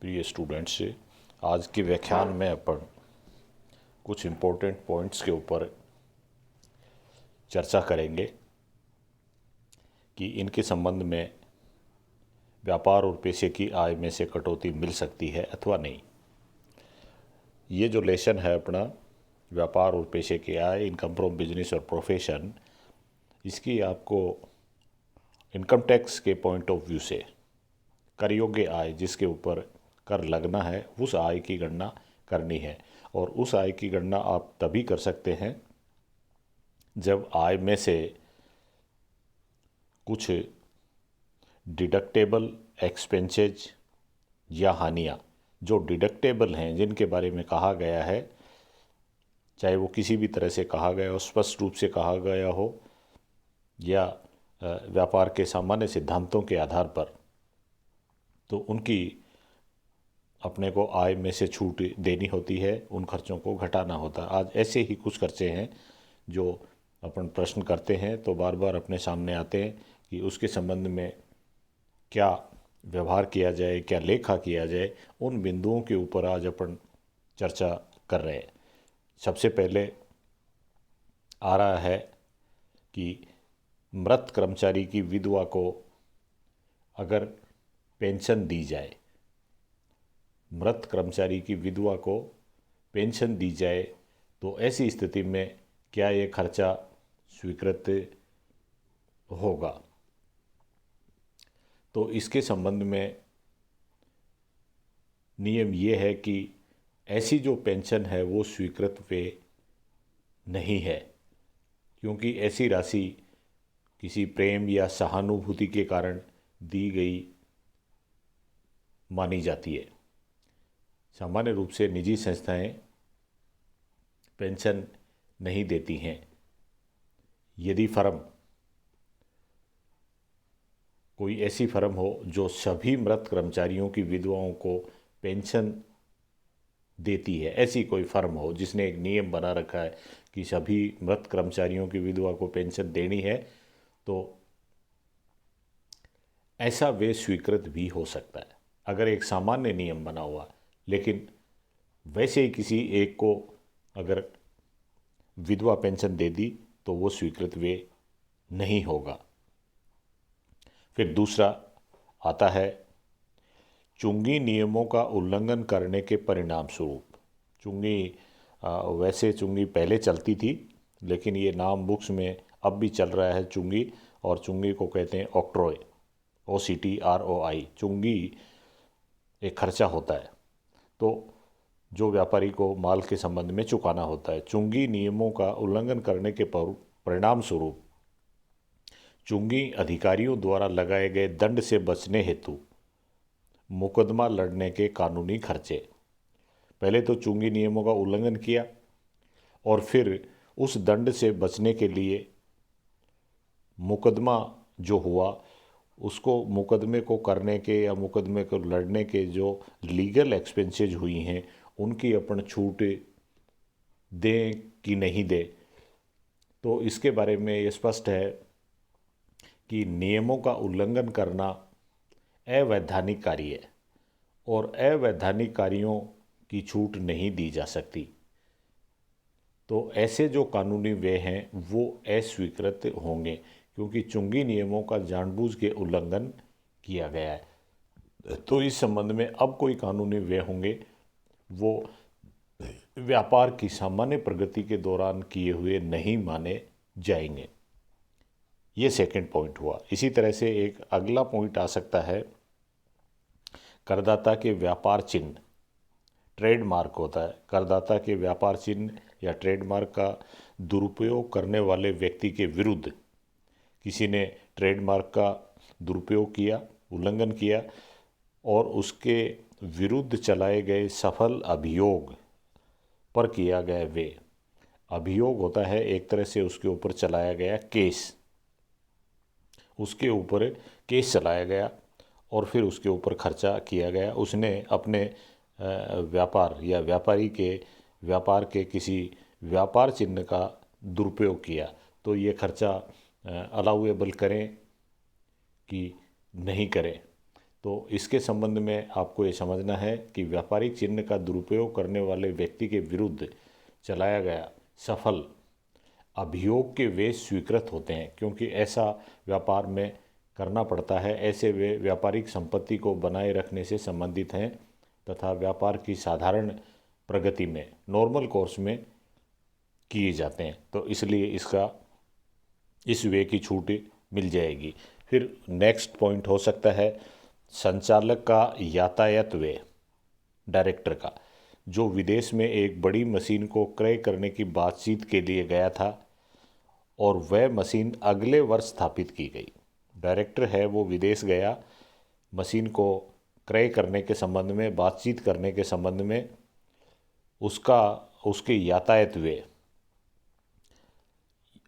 प्रिय स्टूडेंट्स, आज के व्याख्यान में अपन कुछ इम्पोर्टेंट पॉइंट्स के ऊपर चर्चा करेंगे कि इनके संबंध में व्यापार और पेशे की आय में से कटौती मिल सकती है अथवा नहीं। ये जो लेसन है अपना व्यापार और पेशे की आय, इनकम फ्रॉम बिजनेस और प्रोफेशन, इसकी आपको इनकम टैक्स के पॉइंट ऑफ व्यू से कर योग्य आय जिसके ऊपर कर लगना है उस आय की गणना करनी है। और उस आय की गणना आप तभी कर सकते हैं जब आय में से कुछ डिडक्टेबल एक्सपेंसेज या हानियाँ जो डिडक्टेबल हैं, जिनके बारे में कहा गया है, चाहे वो किसी भी तरह से कहा गया हो, स्पष्ट रूप से कहा गया हो या व्यापार के सामान्य सिद्धांतों के आधार पर, तो उनकी अपने को आय में से छूट देनी होती है, उन खर्चों को घटाना होता है। आज ऐसे ही कुछ खर्चे हैं जो अपन प्रश्न करते हैं तो बार बार अपने सामने आते हैं कि उसके संबंध में क्या व्यवहार किया जाए, क्या लेखा किया जाए। उन बिंदुओं के ऊपर आज अपन चर्चा कर रहे हैं। सबसे पहले आ रहा है कि मृत कर्मचारी की विधवा को अगर पेंशन दी जाए, मृत कर्मचारी की विधवा को पेंशन दी जाए तो ऐसी स्थिति में क्या ये खर्चा स्वीकृत होगा। तो इसके संबंध में नियम ये है कि ऐसी जो पेंशन है वो स्वीकृत वे नहीं है, क्योंकि ऐसी राशि किसी प्रेम या सहानुभूति के कारण दी गई मानी जाती है। सामान्य रूप से निजी संस्थाएं पेंशन नहीं देती हैं। यदि फर्म कोई ऐसी फर्म हो जो सभी मृत कर्मचारियों की विधवाओं को पेंशन देती है, ऐसी कोई फर्म हो जिसने एक नियम बना रखा है कि सभी मृत कर्मचारियों की विधवा को पेंशन देनी है, तो ऐसा वे स्वीकृत भी हो सकता है अगर एक सामान्य नियम बना हुआ। लेकिन वैसे ही किसी एक को अगर विधवा पेंशन दे दी तो वो स्वीकृत वे नहीं होगा। फिर दूसरा आता है चुंगी नियमों का उल्लंघन करने के परिणाम स्वरूप। चुंगी वैसे चुंगी पहले चलती थी, लेकिन ये नाम बुक्स में अब भी चल रहा है चुंगी, और चुंगी को कहते हैं ऑक्ट्रॉय, OCTROI। चुंगी एक खर्चा होता है तो जो व्यापारी को माल के संबंध में चुकाना होता है। चुंगी नियमों का उल्लंघन करने के परिणाम स्वरूप चुंगी अधिकारियों द्वारा लगाए गए दंड से बचने हेतु मुकदमा लड़ने के कानूनी खर्चे। पहले तो चुंगी नियमों का उल्लंघन किया और फिर उस दंड से बचने के लिए मुकदमा जो हुआ, उसको मुकदमे को करने के या मुकदमे को लड़ने के जो लीगल एक्सपेंसेज हुई हैं उनकी अपन छूट दें कि नहीं दें। तो इसके बारे में ये स्पष्ट है कि नियमों का उल्लंघन करना अवैधानिक कार्य है और अवैधानिक कार्यों की छूट नहीं दी जा सकती। तो ऐसे जो कानूनी व्यय हैं वो अस्वीकृत होंगे, क्योंकि चुंगी नियमों का जानबूझ के उल्लंघन किया गया है। तो इस संबंध में अब कोई कानूनी व्यय होंगे वो व्यापार की सामान्य प्रगति के दौरान किए हुए नहीं माने जाएंगे। ये सेकंड पॉइंट हुआ। इसी तरह से एक अगला पॉइंट आ सकता है, करदाता के व्यापार चिन्ह, ट्रेडमार्क होता है। करदाता के व्यापार चिन्ह या ट्रेडमार्क का दुरुपयोग करने वाले व्यक्ति के विरुद्ध किसी ने ट्रेडमार्क का दुरुपयोग किया, उल्लंघन किया, और उसके विरुद्ध चलाए गए सफल अभियोग पर किया गया व्यय। अभियोग होता है एक तरह से उसके ऊपर चलाया गया केस, उसके ऊपर केस चलाया गया और फिर उसके ऊपर खर्चा किया गया। उसने अपने व्यापार या व्यापारी के व्यापार के किसी व्यापार चिन्ह का दुरुपयोग किया, तो ये खर्चा अलाउएबल करें कि नहीं करें। तो इसके संबंध में आपको ये समझना है कि व्यापारिक चिन्ह का दुरुपयोग करने वाले व्यक्ति के विरुद्ध चलाया गया सफल अभियोग के वे स्वीकृत होते हैं, क्योंकि ऐसा व्यापार में करना पड़ता है। ऐसे वे व्यापारिक संपत्ति को बनाए रखने से संबंधित हैं तथा व्यापार की साधारण प्रगति में नॉर्मल कोर्स में किए जाते हैं, तो इसलिए इस वे की छूट मिल जाएगी। फिर नेक्स्ट पॉइंट हो सकता है संचालक का यातायात व्यय, डायरेक्टर का, जो विदेश में एक बड़ी मशीन को क्रय करने की बातचीत के लिए गया था और वह मशीन अगले वर्ष स्थापित की गई। डायरेक्टर है वो विदेश गया मशीन को क्रय करने के संबंध में, बातचीत करने के संबंध में, उसके यातायात व्यय,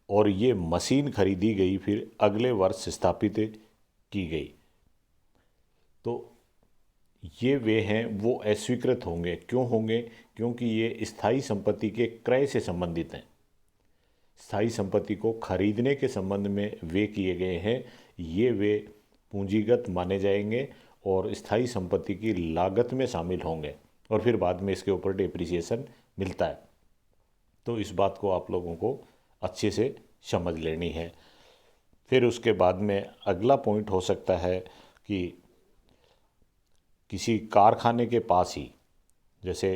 और ये मशीन खरीदी गई फिर अगले वर्ष स्थापित की गई, तो ये वे हैं वो अस्वीकृत होंगे। क्यों होंगे? क्योंकि ये स्थायी संपत्ति के क्रय से संबंधित हैं। स्थायी संपत्ति को खरीदने के संबंध में वे किए गए हैं, ये वे पूंजीगत माने जाएंगे और स्थायी संपत्ति की लागत में शामिल होंगे और फिर बाद में इसके ऊपर डेप्रिसिएशन मिलता है। तो इस बात को आप लोगों को अच्छे से समझ लेनी है। फिर उसके बाद में अगला पॉइंट हो सकता है कि किसी कारखाने के पास ही, जैसे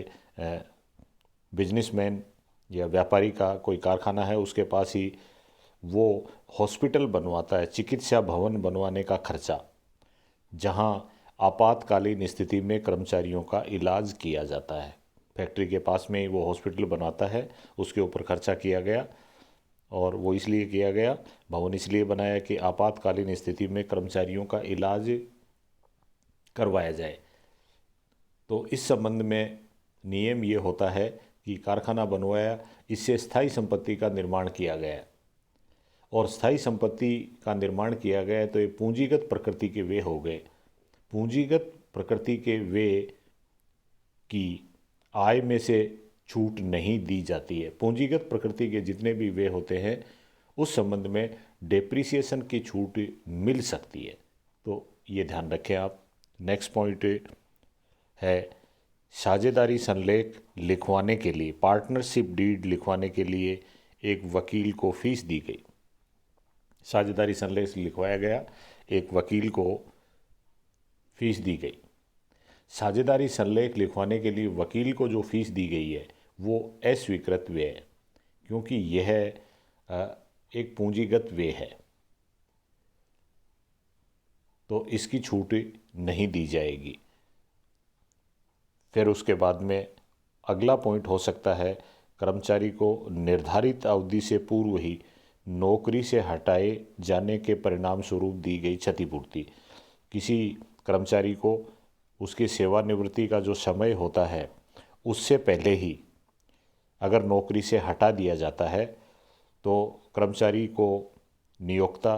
बिजनेसमैन या व्यापारी का कोई कारखाना है, उसके पास ही वो हॉस्पिटल बनवाता है, चिकित्सा भवन बनवाने का खर्चा, जहां आपातकालीन स्थिति में कर्मचारियों का इलाज किया जाता है। फैक्ट्री के पास में ही वो हॉस्पिटल बनवाता है, उसके ऊपर खर्चा किया गया और वो इसलिए किया गया, भवन इसलिए बनाया कि आपातकालीन स्थिति में कर्मचारियों का इलाज करवाया जाए। तो इस संबंध में नियम ये होता है कि कारखाना बनवाया, इससे स्थायी संपत्ति का निर्माण किया गया और स्थायी संपत्ति का निर्माण किया गया, तो ये पूंजीगत प्रकृति के वे हो गए। पूंजीगत प्रकृति के वे की आय में से छूट नहीं दी जाती है। पूंजीगत प्रकृति के जितने भी वे होते हैं उस संबंध में डेप्रिसिएशन की छूट मिल सकती है, तो ये ध्यान रखें आप। नेक्स्ट पॉइंट है साझेदारी संलेख लिखवाने के लिए, पार्टनरशिप डीड लिखवाने के लिए एक वकील को फीस दी गई। साझेदारी संलेख लिखवाया गया, एक वकील को फीस दी गई। साझेदारी संलेख लिखवाने के लिए वकील को जो फीस दी गई है वो अस्वीकृत व्यय है, क्योंकि यह एक पूंजीगत व्यय है, तो इसकी छूट नहीं दी जाएगी। फिर उसके बाद में अगला पॉइंट हो सकता है कर्मचारी को निर्धारित अवधि से पूर्व ही नौकरी से हटाए जाने के परिणाम स्वरूप दी गई क्षतिपूर्ति। किसी कर्मचारी को उसकी सेवानिवृत्ति का जो समय होता है उससे पहले ही अगर नौकरी से हटा दिया जाता है तो कर्मचारी को नियोक्ता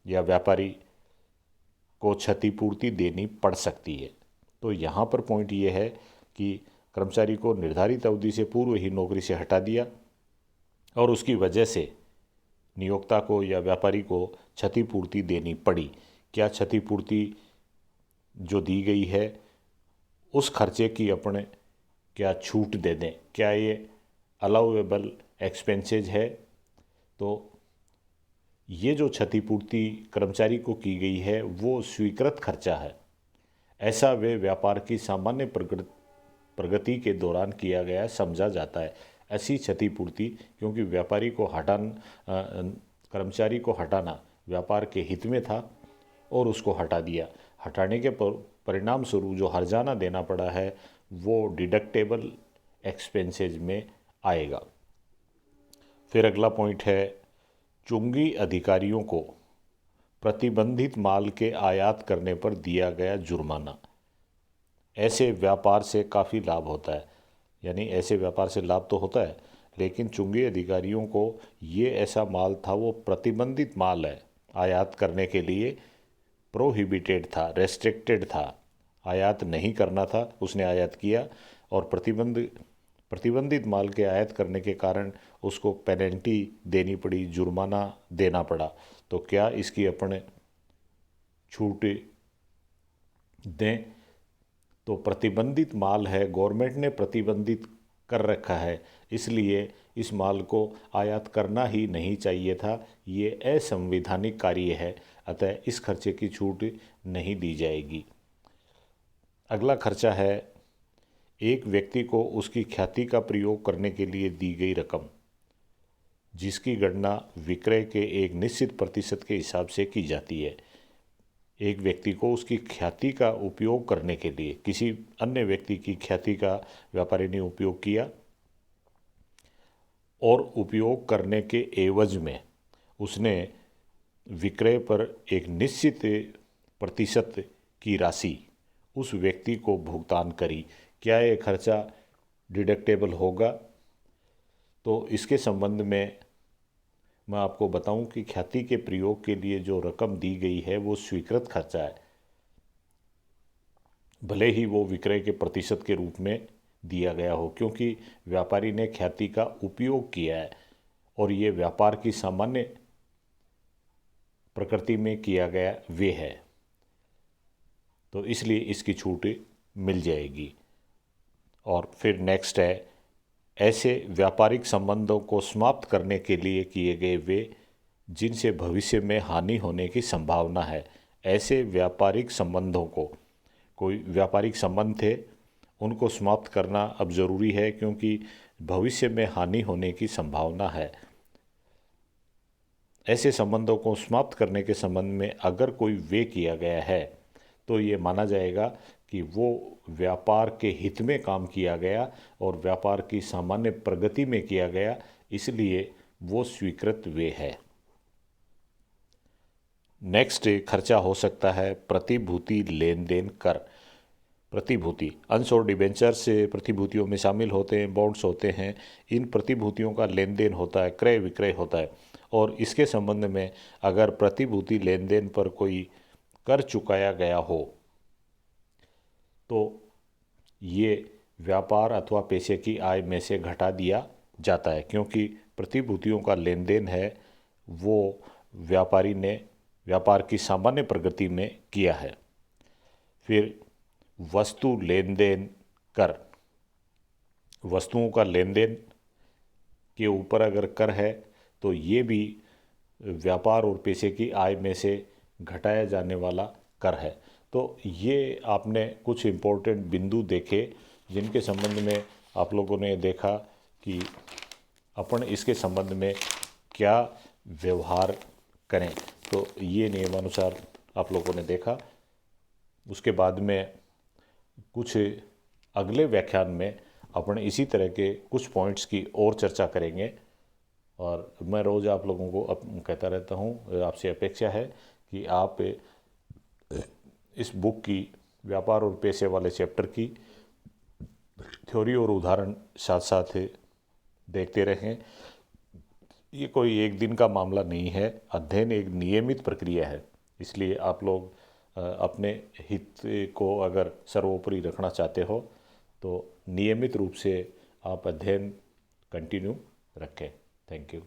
या व्यापारी को क्षतिपूर्ति देनी पड़ सकती है। तो यहाँ पर पॉइंट ये है कि कर्मचारी को निर्धारित अवधि से पूर्व ही नौकरी से हटा दिया और उसकी वजह से नियोक्ता को या व्यापारी को क्षतिपूर्ति देनी पड़ी। क्या क्षतिपूर्ति जो दी गई है उस खर्चे की अपने क्या छूट दे दें, क्या ये अलाउएबल एक्सपेंसेज है? तो ये जो क्षतिपूर्ति कर्मचारी को की गई है वो स्वीकृत खर्चा है। ऐसा वे व्यापार की सामान्य प्रगति के दौरान किया गया समझा जाता है। ऐसी क्षतिपूर्ति, क्योंकि व्यापारी को कर्मचारी को हटाना व्यापार के हित में था और उसको हटा दिया। हटाने के परिणाम स्वरूप जो हर्जाना देना पड़ा है वो डिडक्टेबल एक्सपेंसेज में आएगा। फिर अगला पॉइंट है चुंगी अधिकारियों को प्रतिबंधित माल के आयात करने पर दिया गया जुर्माना। ऐसे व्यापार से काफ़ी लाभ होता है, यानी ऐसे व्यापार से लाभ तो होता है, लेकिन चुंगी अधिकारियों को ये ऐसा माल था, वो प्रतिबंधित माल है, आयात करने के लिए प्रोहिबिटेड था, रेस्ट्रिक्टेड था, आयात नहीं करना था, उसने आयात किया और प्रतिबंधित माल के आयात करने के कारण उसको पेनल्टी देनी पड़ी, जुर्माना देना पड़ा। तो क्या इसकी अपने छूट दें तो प्रतिबंधित माल है, गवर्नमेंट ने प्रतिबंधित कर रखा है, इसलिए इस माल को आयात करना ही नहीं चाहिए था। ये असंवैधानिक कार्य है, अतः इस खर्चे की छूट नहीं दी जाएगी। अगला खर्चा है एक व्यक्ति को उसकी ख्याति का प्रयोग करने के लिए दी गई रकम, जिसकी गणना विक्रय के एक निश्चित प्रतिशत के हिसाब से की जाती है। एक व्यक्ति को उसकी ख्याति का उपयोग करने के लिए, किसी अन्य व्यक्ति की ख्याति का व्यापारी ने उपयोग किया और उपयोग करने के एवज में उसने विक्रय पर एक निश्चित प्रतिशत की राशि उस व्यक्ति को भुगतान करी। क्या ये खर्चा डिडक्टेबल होगा? तो इसके संबंध में मैं आपको बताऊं कि ख्याति के प्रयोग के लिए जो रकम दी गई है वो स्वीकृत खर्चा है, भले ही वो विक्रय के प्रतिशत के रूप में दिया गया हो, क्योंकि व्यापारी ने ख्याति का उपयोग किया है और ये व्यापार की सामान्य प्रकृति में किया गया वे है, तो इसलिए इसकी छूट मिल जाएगी। और फिर नेक्स्ट है, ऐसे व्यापारिक संबंधों को समाप्त करने के लिए किए गए वे जिनसे भविष्य में हानि होने की संभावना है। ऐसे व्यापारिक संबंधों को, कोई व्यापारिक संबंध थे, उनको समाप्त करना अब ज़रूरी है क्योंकि भविष्य में हानि होने की संभावना है। ऐसे संबंधों को समाप्त करने के संबंध में अगर कोई व्यय किया गया है तो ये माना जाएगा कि वो व्यापार के हित में काम किया गया और व्यापार की सामान्य प्रगति में किया गया, इसलिए वो स्वीकृत व्यय है। नेक्स्ट खर्चा हो सकता है प्रतिभूति लेन देन कर। प्रतिभूति, अंश और डिबेंचर से प्रतिभूतियों में शामिल होते हैं, बॉन्ड्स होते हैं। इन प्रतिभूतियों का लेन देन होता है, क्रय विक्रय होता है, और इसके संबंध में अगर प्रतिभूति लेन देन पर कोई कर चुकाया गया हो तो ये व्यापार अथवा पेशे की आय में से घटा दिया जाता है, क्योंकि प्रतिभूतियों का लेन देन है वो व्यापारी ने व्यापार की सामान्य प्रगति में किया है। फिर वस्तु लेन देन कर, वस्तुओं का लेन देन के ऊपर अगर कर है तो ये भी व्यापार और पेशे की आय में से घटाया जाने वाला कर है। तो ये आपने कुछ इम्पोर्टेंट बिंदु देखे जिनके संबंध में आप लोगों ने देखा कि अपन इसके संबंध में क्या व्यवहार करें। तो ये नियमानुसार आप लोगों ने देखा। उसके बाद में कुछ अगले व्याख्यान में अपन इसी तरह के कुछ पॉइंट्स की और चर्चा करेंगे, और मैं रोज़ आप लोगों को कहता रहता हूँ, आपसे अपेक्षा है कि आप इस बुक की व्यापार और पेशे वाले चैप्टर की थ्योरी और उदाहरण साथ साथ देखते रहें। ये कोई एक दिन का मामला नहीं है, अध्ययन एक नियमित प्रक्रिया है, इसलिए आप लोग अपने हित को अगर सर्वोपरि रखना चाहते हो तो नियमित रूप से आप अध्ययन कंटिन्यू रखें। Thank you.